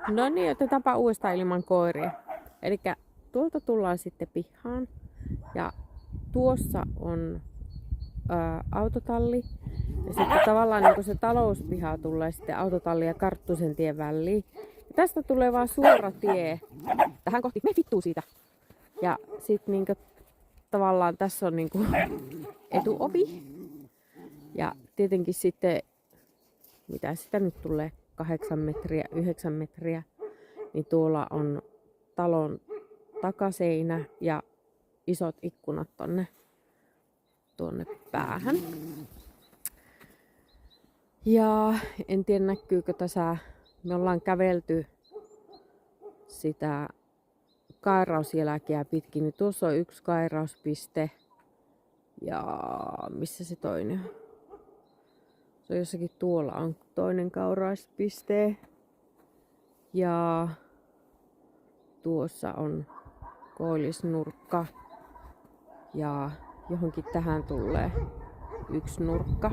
No niin, otetaanpa uudestaan ilman koiria. Eli tuolta tullaan sitten pihaan. Ja tuossa on autotalli. Ja sitten tavallaan niin se talouspiha tulee sitten autotalli ja Karttusen tien väliin. Ja tästä tulee vaan suora tie tähän kohti. Me vittuu siitä! Ja sitten niin tavallaan tässä on niin etuovi. Ja tietenkin sitten, mitä sitä nyt tulee, 8 metriä, 9 metriä, niin tuolla on talon takaseinä ja isot ikkunat tuonne päähän. Ja en tiedä näkyykö tässä, me ollaan kävelty sitä kairausjälkeä pitkin, niin tuossa on yksi kairauspiste. Ja missä se toinen on? Se on jossakin tuolla on toinen kairauspiste. Ja tuossa on koillisnurkka. Ja johonkin tähän tulee yksi nurkka.